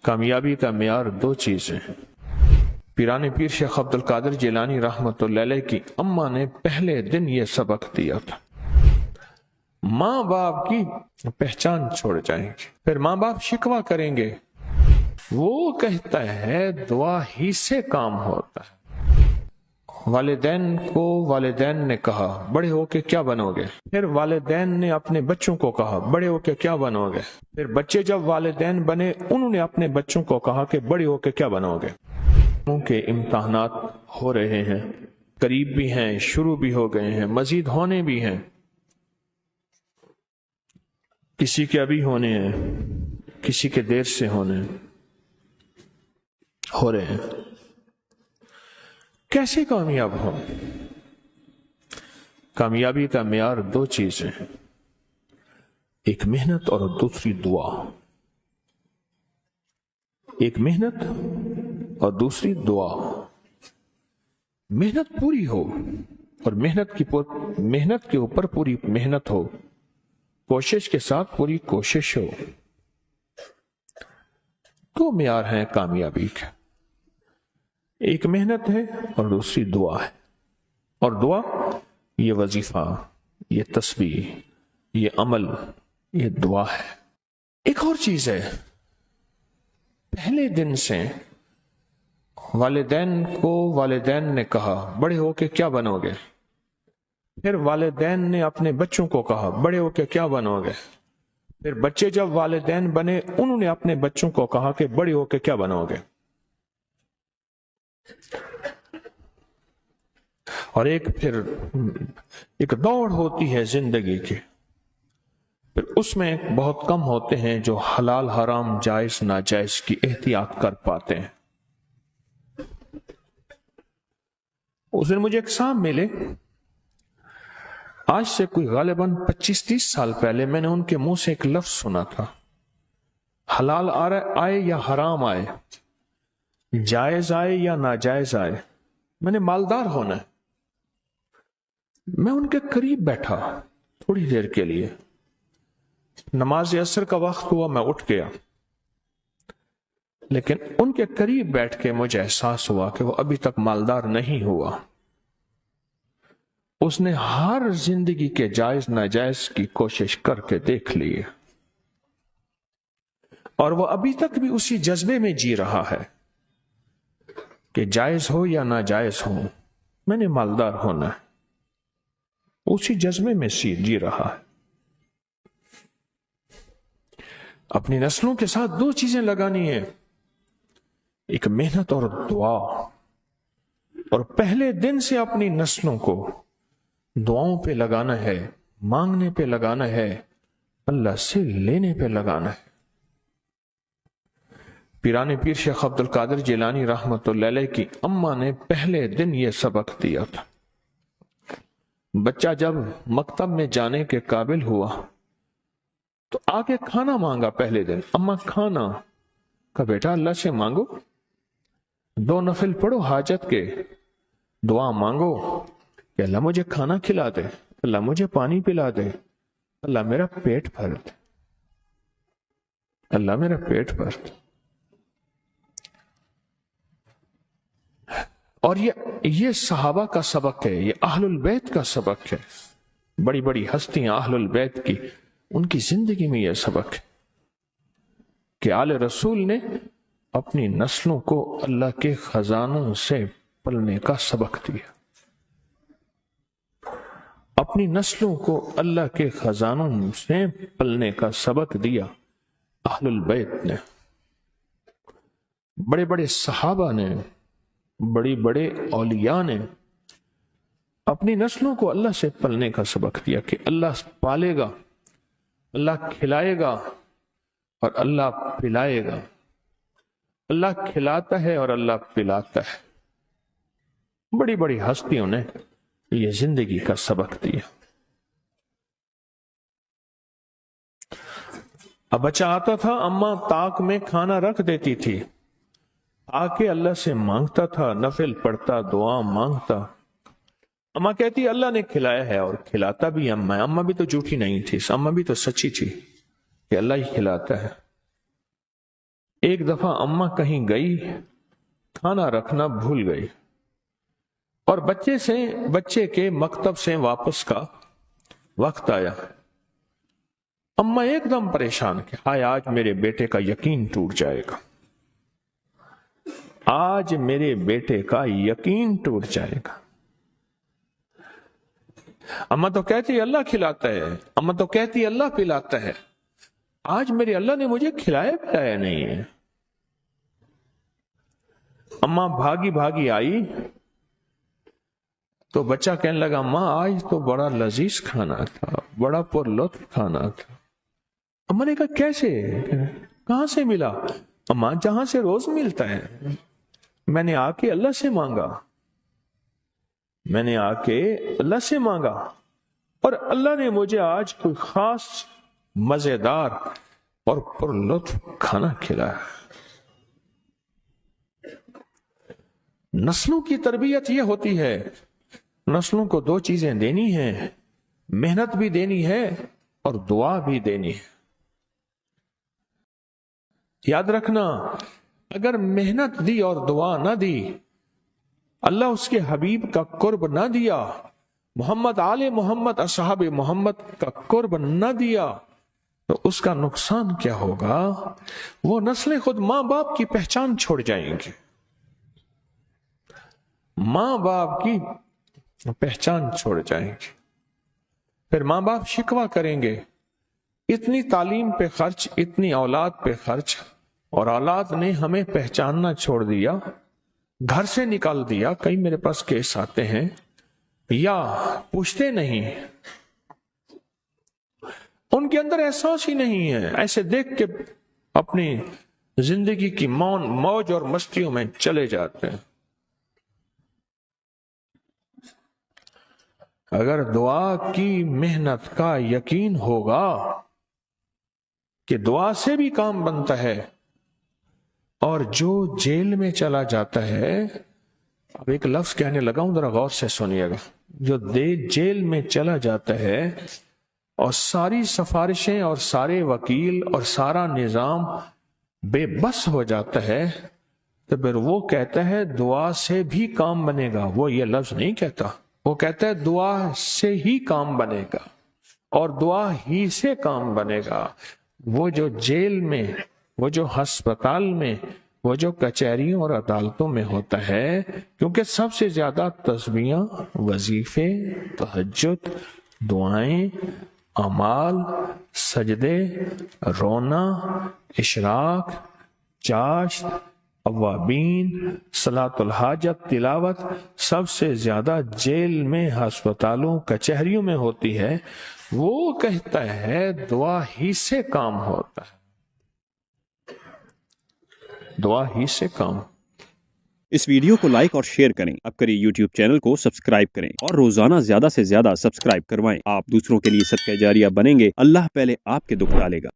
کامیابی کا معیار دو چیزیں ہیں۔ پیران پیر شیخ عبد القادر جیلانی رحمۃ اللہ علیہ کی اماں نے پہلے دن یہ سبق دیا تھا، ماں باپ کی پہچان چھوڑ جائیں گے، پھر ماں باپ شکوہ کریں گے، وہ کہتا ہے دعا ہی سے کام ہوتا ہے۔ والدین کو والدین نے کہا بڑے ہو کے کیا بنو گے، پھر والدین نے اپنے بچوں کو کہا بڑے ہو کے کیا بنو گے، پھر بچے جب والدین بنے انہوں نے اپنے بچوں کو کہا کہ بڑے ہو کے کیا بنو گے۔ کے امتحانات ہو رہے ہیں، قریب بھی ہیں، شروع بھی ہو گئے ہیں، مزید ہونے بھی ہیں، کسی کے ابھی ہونے ہیں، کسی کے دیر سے ہونے ہو رہے ہیں۔ کیسے کامیاب ہو؟ کامیابی کا معیار دو چیزیں ہیں، ایک محنت اور دوسری دعا۔ ایک محنت اور دوسری دعا۔ محنت پوری ہو اور محنت کے اوپر پوری محنت ہو، کوشش کے ساتھ پوری کوشش ہو، دو معیار ہیں کامیابی کے، ایک محنت ہے اور دوسری دعا ہے۔ اور دعا یہ وظیفہ، یہ تسبیح، یہ عمل، یہ دعا ہے۔ ایک اور چیز ہے، پہلے دن سے والدین کو والدین نے کہا بڑے ہو کے کیا بنو گے، پھر والدین نے اپنے بچوں کو کہا بڑے ہو کے کیا بنو گے، پھر بچے جب والدین بنے انہوں نے اپنے بچوں کو کہا کہ بڑے ہو کے کیا بنو گے۔ اور پھر ایک دوڑ ہوتی ہے زندگی کی، پھر اس میں بہت کم ہوتے ہیں جو حلال حرام جائز ناجائز کی احتیاط کر پاتے ہیں۔ اس دن مجھے ایک صاحب ملے، آج سے کوئی غالباً 25-30 سال پہلے میں نے ان کے منہ سے ایک لفظ سنا تھا، حلال آئے یا حرام آئے، جائز آئے یا ناجائز آئے، میں نے مالدار ہونا ہے۔ میں ان کے قریب بیٹھا تھوڑی دیر کے لیے، نماز عصر کا وقت ہوا، میں اٹھ گیا، لیکن ان کے قریب بیٹھ کے مجھے احساس ہوا کہ وہ ابھی تک مالدار نہیں ہوا۔ اس نے ہر زندگی کے جائز ناجائز کی کوشش کر کے دیکھ لی ہے، اور وہ ابھی تک بھی اسی جذبے میں جی رہا ہے کہ جائز ہو یا ناجائز ہو میں نے مالدار ہونا ہے، اسی جذبے میں جی رہا ہے۔ اپنی نسلوں کے ساتھ دو چیزیں لگانی ہیں، ایک محنت اور دعا، اور پہلے دن سے اپنی نسلوں کو دعاؤں پہ لگانا ہے، مانگنے پہ لگانا ہے، اللہ سے لینے پہ لگانا ہے۔ پیران پیر شیخ عبد القادر جیلانی رحمۃ اللہ علیہ کی اماں نے پہلے دن یہ سبق دیا تھا۔ بچہ جب مکتب میں جانے کے قابل ہوا تو آگے کھانا مانگا، پہلے دن اماں کھانا، کہا بیٹا اللہ سے مانگو، 2 نفل پڑھو حاجت کے، دعا مانگو کہ اللہ مجھے کھانا کھلا دے، اللہ مجھے پانی پلا دے، اللہ میرا پیٹ بھر دے، اللہ میرا پیٹ بھر دے۔ اور یہ صحابہ کا سبق ہے، یہ اہل البیت کا سبق ہے، بڑی بڑی ہستیاں اہل البیت کی، ان کی زندگی میں یہ سبق ہے کہ آل رسول نے اپنی نسلوں کو اللہ کے خزانوں سے پلنے کا سبق دیا، اپنی نسلوں کو اللہ کے خزانوں سے پلنے کا سبق دیا اہل البیت نے۔ بڑے بڑے صحابہ نے، بڑی بڑے اولیاء نے اپنی نسلوں کو اللہ سے پلنے کا سبق دیا کہ اللہ پالے گا، اللہ کھلائے گا اور اللہ پلائے گا، اللہ کھلاتا ہے اور اللہ پلاتا ہے۔ بڑی بڑی ہستیوں نے یہ زندگی کا سبق دیا۔ اب بچہ آتا تھا، اماں طاق میں کھانا رکھ دیتی تھی، آ کے اللہ سے مانگتا تھا، نفل پڑھتا، دعا مانگتا، اماں کہتی اللہ نے کھلایا ہے اور کھلاتا بھی اماں بھی تو جھوٹی نہیں تھی، اماں بھی تو سچی تھی کہ اللہ ہی کھلاتا ہے۔ ایک دفعہ اماں کہیں گئی، کھانا رکھنا بھول گئی، اور بچے کے مکتب سے واپس کا وقت آیا۔ اماں ایک دم پریشان کہ ہائے آج میرے بیٹے کا یقین ٹوٹ جائے گا، آج میرے بیٹے کا یقین ٹوٹ جائے گا۔ اماں تو کہتی اللہ کھلاتا ہے، اماں تو کہتی اللہ پلاتا ہے، آج میرے اللہ نے مجھے کھلایا پلایا نہیں ہے۔ اماں بھاگی بھاگی آئی تو بچہ کہنے لگا ماں آج تو بڑا لذیذ کھانا تھا، بڑا پر لطف کھانا تھا۔ اماں نے کہا کیسے، کہاں سے ملا؟ اماں جہاں سے روز ملتا ہے، میں نے آ کے اللہ سے مانگا، میں نے آ کے اللہ سے مانگا، اور اللہ نے مجھے آج کوئی خاص مزیدار اور پر لطف کھانا کھلایا۔ نسلوں کی تربیت یہ ہوتی ہے، نسلوں کو دو چیزیں دینی ہیں، محنت بھی دینی ہے اور دعا بھی دینی ہے۔ یاد رکھنا، اگر محنت دی اور دعا نہ دی، اللہ اس کے حبیب کا قرب نہ دیا، محمد آل محمد اصحاب محمد کا قرب نہ دیا، تو اس کا نقصان کیا ہوگا؟ وہ نسلیں خود ماں باپ کی پہچان چھوڑ جائیں گی، ماں باپ کی پہچان چھوڑ جائیں گے۔ پھر ماں باپ شکوہ کریں گے، اتنی تعلیم پہ خرچ، اتنی اولاد پہ خرچ، اور اولاد نے ہمیں پہچاننا چھوڑ دیا، گھر سے نکال دیا۔ کئی میرے پاس کیس آتے ہیں، یا پوچھتے نہیں، ان کے اندر احساس ہی نہیں ہے، ایسے دیکھ کے اپنی زندگی کی موج اور مستیوں میں چلے جاتے ہیں۔ اگر دعا کی محنت کا یقین ہوگا کہ دعا سے بھی کام بنتا ہے، اور جو جیل میں چلا جاتا ہے، اب ایک لفظ کہنے لگا ہوں، ذرا غور سے سنیے گا، جو جیل میں چلا جاتا ہے اور ساری سفارشیں اور سارے وکیل اور سارا نظام بے بس ہو جاتا ہے، تو پھر وہ کہتا ہے دعا سے بھی کام بنے گا۔ وہ یہ لفظ نہیں کہتا، وہ کہتا ہے دعا سے ہی کام بنے گا، اور دعا ہی سے کام بنے گا۔ وہ جو جیل میں، وہ جو ہسپتال میں، وہ جو کچہریوں اور عدالتوں میں ہوتا ہے، کیونکہ سب سے زیادہ تسبیحاں، وظیفے، تہجد، دعائیں، اعمال، سجدے، رونا، اشراق، چاشت، اوابین، صلاۃ الحاجت، تلاوت، سب سے زیادہ جیل میں، ہسپتالوں، کچہریوں میں ہوتی ہے۔ وہ کہتا ہے دعا ہی سے کام ہوتا ہے، دعا ہی سے کام۔ اس ویڈیو کو لائک اور شیئر کریں، اب کریں یوٹیوب چینل کو سبسکرائب کریں، اور روزانہ زیادہ سے زیادہ سبسکرائب کروائیں۔ آپ دوسروں کے لیے صدقہ جاریہ بنیں گے، اللہ پہلے آپ کے دکھ ٹالے گا۔